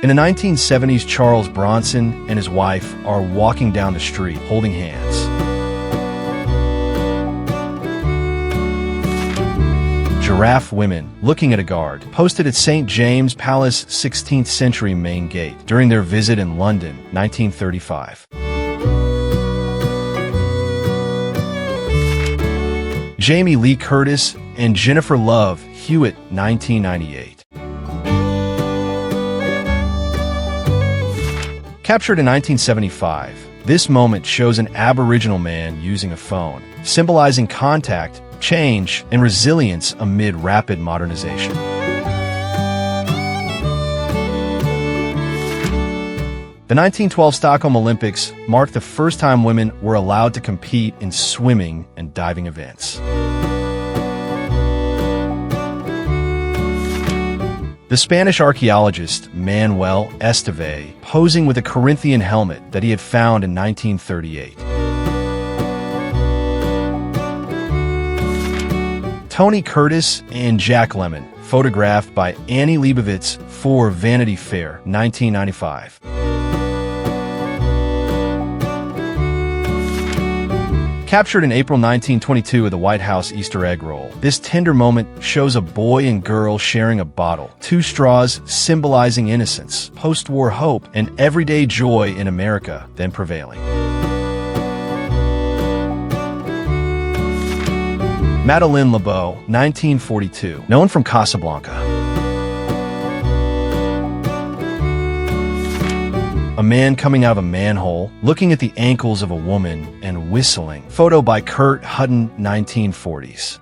In the 1970s, Charles Bronson and his wife are walking down the street holding hands. Giraffe women looking at a guard posted at St. James Palace 16th century main gate during their visit in London, 1935. Jamie Lee Curtis and Jennifer Love Hewitt, 1998. Captured in 1975, this moment shows an Aboriginal man using a phone, symbolizing contact, change, and resilience amid rapid modernization. The 1912 Stockholm Olympics marked the first time women were allowed to compete in swimming and diving events. The Spanish archaeologist Manuel Esteve posing with a Corinthian helmet that he had found in 1938. Tony Curtis and Jack Lemmon, photographed by Annie Leibovitz for Vanity Fair, 1995. Captured in April 1922 at the White House Easter egg roll, this tender moment shows a boy and girl sharing a bottle, two straws symbolizing innocence, post-war hope, and everyday joy in America then prevailing. Madeleine Lebeau, 1942, known from Casablanca. A man coming out of a manhole, looking at the ankles of a woman and whistling. Photo by Kurt Hutton, 1940s.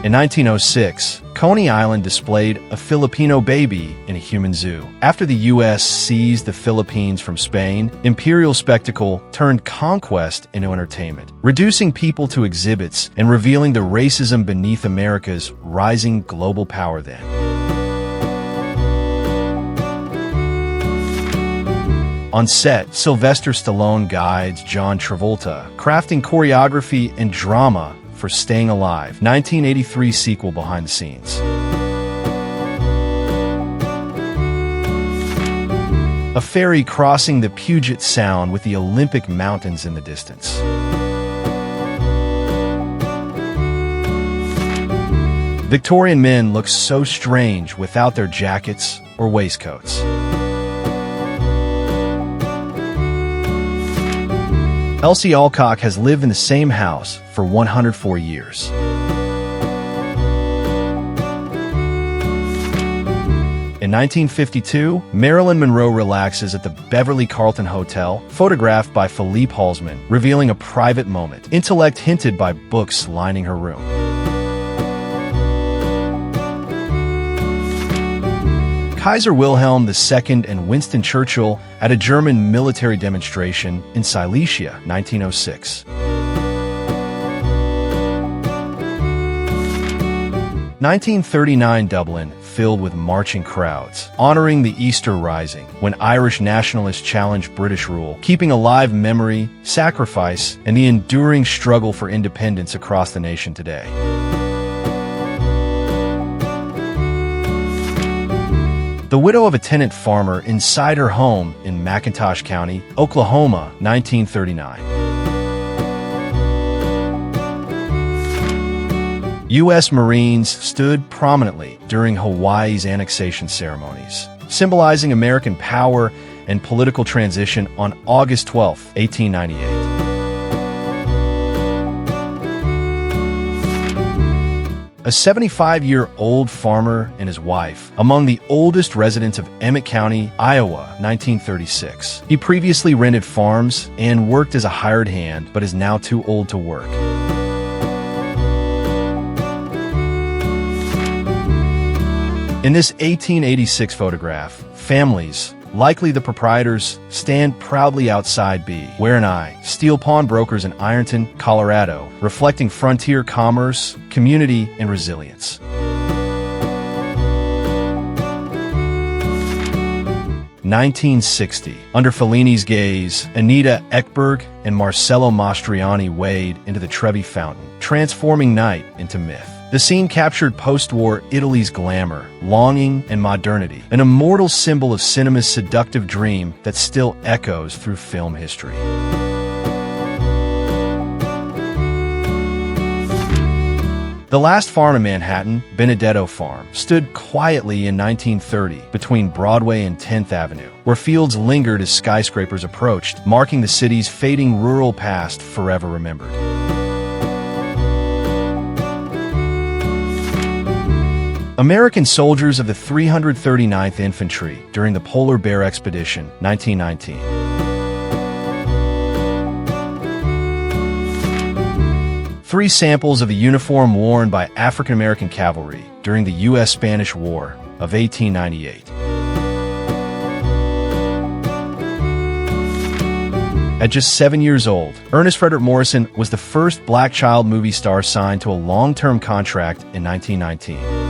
In 1906, Coney Island displayed a Filipino baby in a human zoo. After the U.S. seized the Philippines from Spain, imperial spectacle turned conquest into entertainment, reducing people to exhibits and revealing the racism beneath America's rising global power then. On set, Sylvester Stallone guides John Travolta, crafting choreography and drama for Staying Alive, 1983 sequel behind the scenes. A ferry crossing the Puget Sound with the Olympic Mountains in the distance. Victorian men look so strange without their jackets or waistcoats. Elsie Alcock has lived in the same house for 104 years. In 1952, Marilyn Monroe relaxes at the Beverly Carlton Hotel, photographed by Philippe Halsman, revealing a private moment, intellect hinted by books lining her room. Kaiser Wilhelm II and Winston Churchill at a German military demonstration in Silesia, 1906. 1939 Dublin filled with marching crowds, honoring the Easter Rising, when Irish nationalists challenged British rule, keeping alive memory, sacrifice, and the enduring struggle for independence across the nation today. The widow of a tenant farmer inside her home in McIntosh County, Oklahoma, 1939. U.S. Marines stood prominently during Hawaii's annexation ceremonies, symbolizing American power and political transition on August 12, 1898. A 75-year-old farmer and his wife, among the oldest residents of Emmett County, Iowa, 1936. He previously rented farms and worked as a hired hand, but is now too old to work. In this 1886 photograph, families, likely the proprietors, stand proudly outside B. Where and I, steel pawnbrokers in Ironton, Colorado, reflecting frontier commerce, community, and resilience. 1960. Under Fellini's gaze, Anita Ekberg and Marcello Mastroianni wade into the Trevi Fountain, transforming night into myth. The scene captured post-war Italy's glamour, longing, and modernity, an immortal symbol of cinema's seductive dream that still echoes through film history. The last farm in Manhattan, Benedetto Farm, stood quietly in 1930 between Broadway and 10th Avenue, where fields lingered as skyscrapers approached, marking the city's fading rural past forever remembered. American soldiers of the 339th Infantry during the Polar Bear Expedition, 1919. Three samples of the uniform worn by African American cavalry during the U.S.-Spanish War of 1898. At just 7 years old, Ernest Frederick Morrison was the first black child movie star signed to a long-term contract in 1919.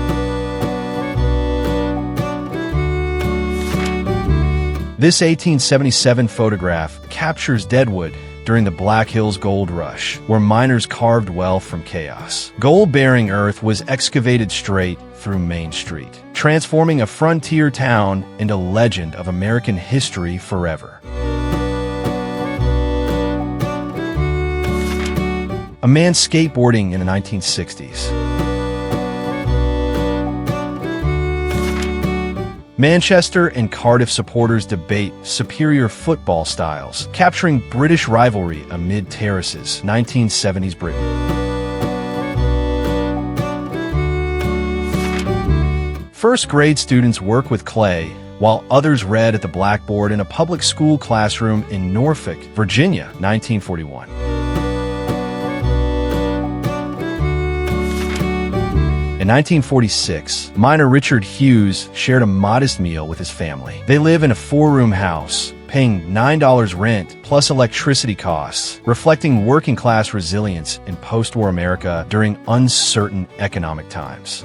This 1877 photograph captures Deadwood during the Black Hills Gold Rush, where miners carved wealth from chaos. Gold-bearing earth was excavated straight through Main Street, transforming a frontier town into a legend of American history forever. A man skateboarding in the 1960s. Manchester and Cardiff supporters debate superior football styles, capturing British rivalry amid terraces, 1970s Britain. First grade students work with clay, while others read at the blackboard in a public school classroom in Norfolk, Virginia, 1941. In 1946, miner Richard Hughes shared a modest meal with his family. They live in a 4-room house, paying $9 rent plus electricity costs, reflecting working-class resilience in post-war America during uncertain economic times.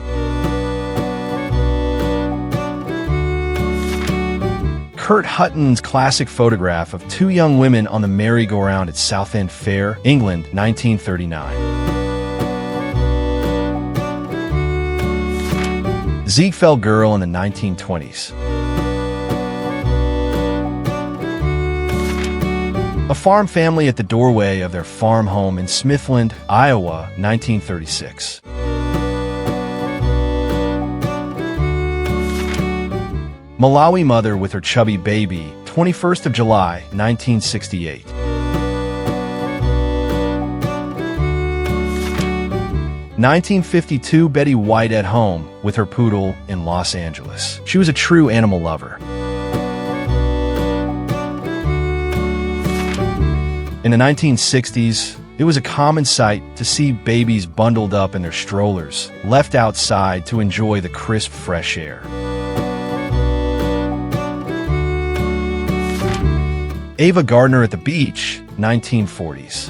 Kurt Hutton's classic photograph of two young women on the merry-go-round at Southend Fair, England, 1939. Ziegfeld Girl in the 1920s. A farm family at the doorway of their farm home in Smithland, Iowa, 1936. Malawi mother with her chubby baby, 21st of July, 1968. 1952 Betty White at home with her poodle in Los Angeles. She was a true animal lover. In the 1960s, it was a common sight to see babies bundled up in their strollers, left outside to enjoy the crisp, fresh air. Ava Gardner at the beach, 1940s.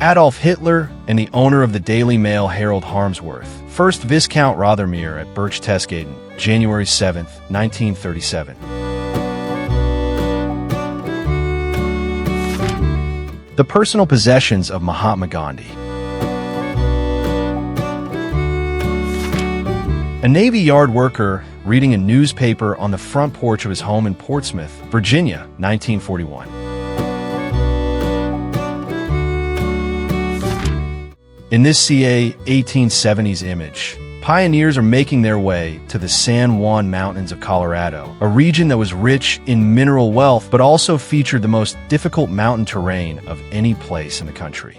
Adolf Hitler and the owner of the Daily Mail, Harold Harmsworth, 1st Viscount Rothermere at Birch Tescaden, January 7, 1937. The personal possessions of Mahatma Gandhi. A Navy Yard worker reading a newspaper on the front porch of his home in Portsmouth, Virginia, 1941. In this CA 1870s image, pioneers are making their way to the San Juan Mountains of Colorado, a region that was rich in mineral wealth but also featured the most difficult mountain terrain of any place in the country.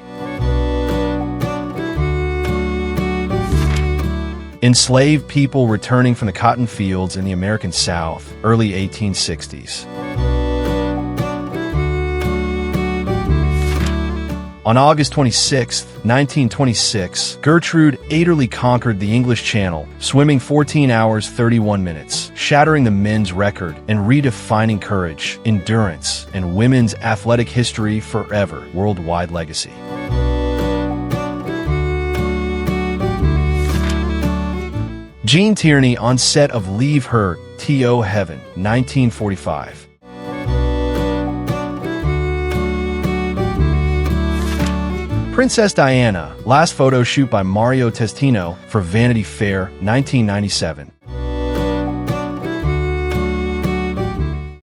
Enslaved people returning from the cotton fields in the American South, early 1860s. On August 26, 1926, Gertrude Aderly conquered the English Channel, swimming 14 hours 31 minutes, shattering the men's record and redefining courage, endurance, and women's athletic history forever, worldwide legacy. Gene Tierney on set of Leave Her, T.O. Heaven, 1945. Princess Diana, last photo shoot by Mario Testino for Vanity Fair, 1997.